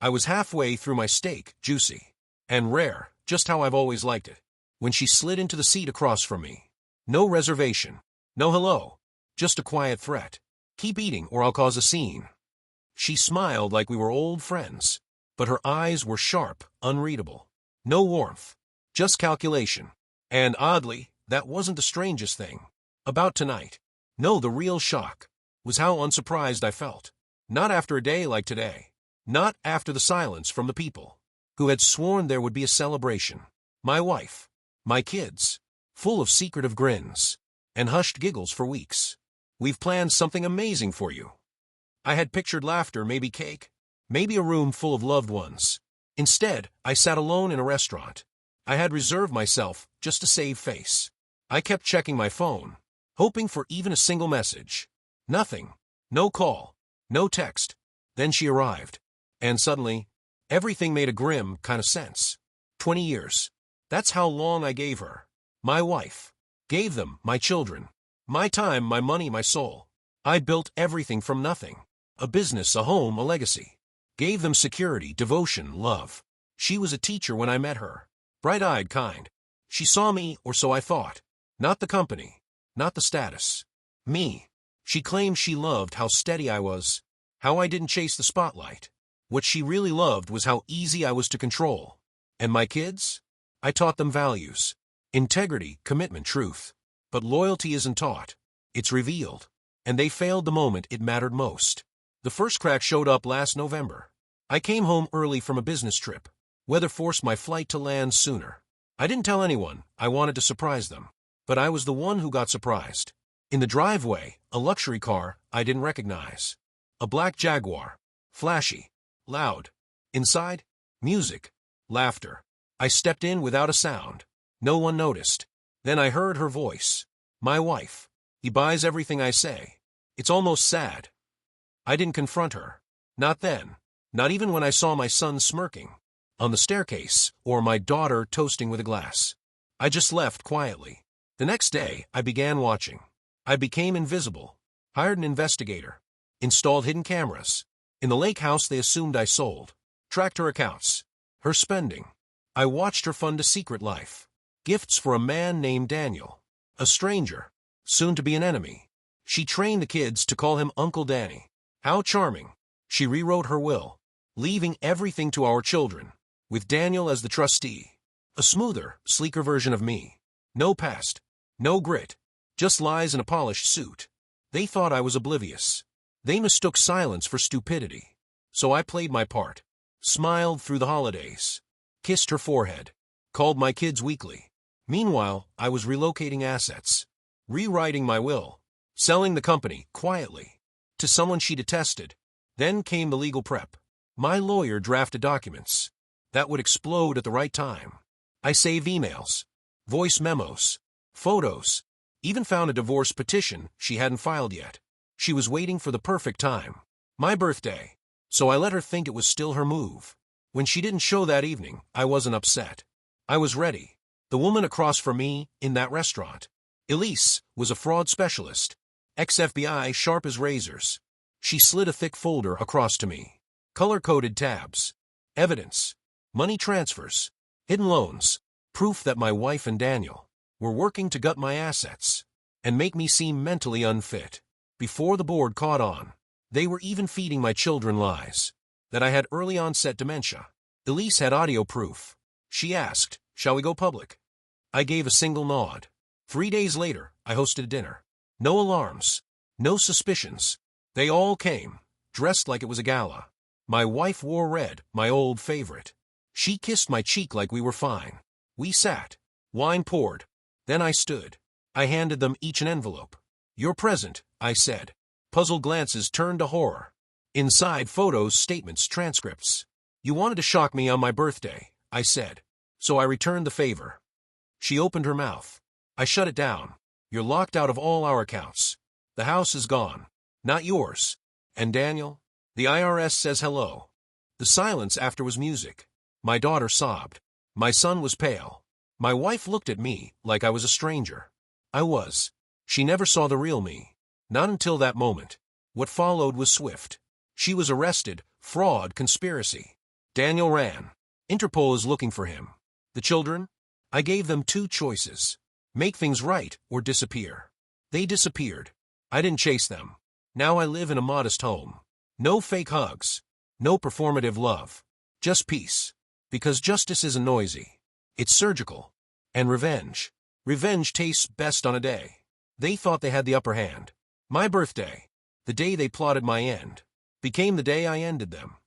I was halfway through my steak, juicy and rare, just how I've always liked it, when she slid into the seat across from me. No reservation, no hello, just a quiet threat. Keep eating or I'll cause a scene. She smiled like we were old friends, but her eyes were sharp, unreadable. No warmth, just calculation. And oddly, that wasn't the strangest thing about tonight. No, the real shock was how unsurprised I felt. Not after a day like today. Not after the silence from the people who had sworn there would be a celebration. My wife, my kids, full of secretive grins and hushed giggles for weeks. We've planned something amazing for you. I had pictured laughter, maybe cake, maybe a room full of loved ones. Instead, I sat alone in a restaurant. I had reserved myself just to save face. I kept checking my phone, hoping for even a single message. Nothing. No call. No text. Then she arrived. And suddenly, everything made a grim kind of sense. 20 years. That's how long I gave her. My wife. Gave them, my children. My time, my money, my soul. I built everything from nothing. A business, a home, a legacy. Gave them security, devotion, love. She was a teacher when I met her. Bright-eyed, kind. She saw me, or so I thought. Not the company. Not the status. Me. She claimed she loved how steady I was, how I didn't chase the spotlight. What she really loved was how easy I was to control. And my kids? I taught them values. Integrity, commitment, truth. But loyalty isn't taught. It's revealed. And they failed the moment it mattered most. The first crack showed up last November. I came home early from a business trip. Weather forced my flight to land sooner. I didn't tell anyone. I wanted to surprise them. But I was the one who got surprised. In the driveway, a luxury car I didn't recognize. A black Jaguar. Flashy. Loud. Inside, music. Laughter. I stepped in without a sound. No one noticed. Then I heard her voice. My wife. He buys everything I say. It's almost sad. I didn't confront her. Not then. Not even when I saw my son smirking on the staircase or my daughter toasting with a glass. I just left quietly. The next day, I began watching. I became invisible. Hired an investigator. Installed hidden cameras. In the lake house they assumed I sold. Tracked her accounts. Her spending. I watched her fund a secret life. Gifts for a man named Daniel. A stranger. Soon to be an enemy. She trained the kids to call him Uncle Danny. How charming. She rewrote her will, leaving everything to our children, with Daniel as the trustee. A smoother, sleeker version of me. No past. No grit. Just lies in a polished suit. They thought I was oblivious. They mistook silence for stupidity. So I played my part. Smiled through the holidays. Kissed her forehead. Called my kids weekly. Meanwhile, I was relocating assets. Rewriting my will. Selling the company, quietly, to someone she detested. Then came the legal prep. My lawyer drafted documents that would explode at the right time. I saved emails, voice memos, photos, even found a divorce petition she hadn't filed yet. She was waiting for the perfect time. My birthday. So I let her think it was still her move. When she didn't show that evening, I wasn't upset. I was ready. The woman across from me, in that restaurant, Elise, was a fraud specialist. Ex-FBI, sharp as razors. She slid a thick folder across to me. Color-coded tabs. Evidence. Money transfers. Hidden loans. Proof that my wife and Daniel were working to gut my assets and make me seem mentally unfit. Before the board caught on, they were even feeding my children lies. That I had early-onset dementia. Elise had audio proof. She asked, "Shall we go public?" I gave a single nod. 3 days later, I hosted a dinner. No alarms. No suspicions. They all came, dressed like it was a gala. My wife wore red, my old favorite. She kissed my cheek like we were fine. We sat. Wine poured. Then I stood. I handed them each an envelope. "Your present," I said. Puzzled glances turned to horror. Inside, photos, statements, transcripts. "You wanted to shock me on my birthday," I said. So I returned the favor. She opened her mouth. I shut it down. "You're locked out of all our accounts. The house is gone. Not yours. And Daniel? The IRS says hello." The silence after was music. My daughter sobbed. My son was pale. My wife looked at me like I was a stranger. I was. She never saw the real me. Not until that moment. What followed was swift. She was arrested. Fraud, conspiracy. Daniel ran. Interpol is looking for him. The children? I gave them two choices. Make things right or disappear. They disappeared. I didn't chase them. Now I live in a modest home. No fake hugs. No performative love. Just peace. Because justice isn't noisy. It's surgical. And revenge. Revenge tastes best on a day. They thought they had the upper hand. My birthday, the day they plotted my end, became the day I ended them.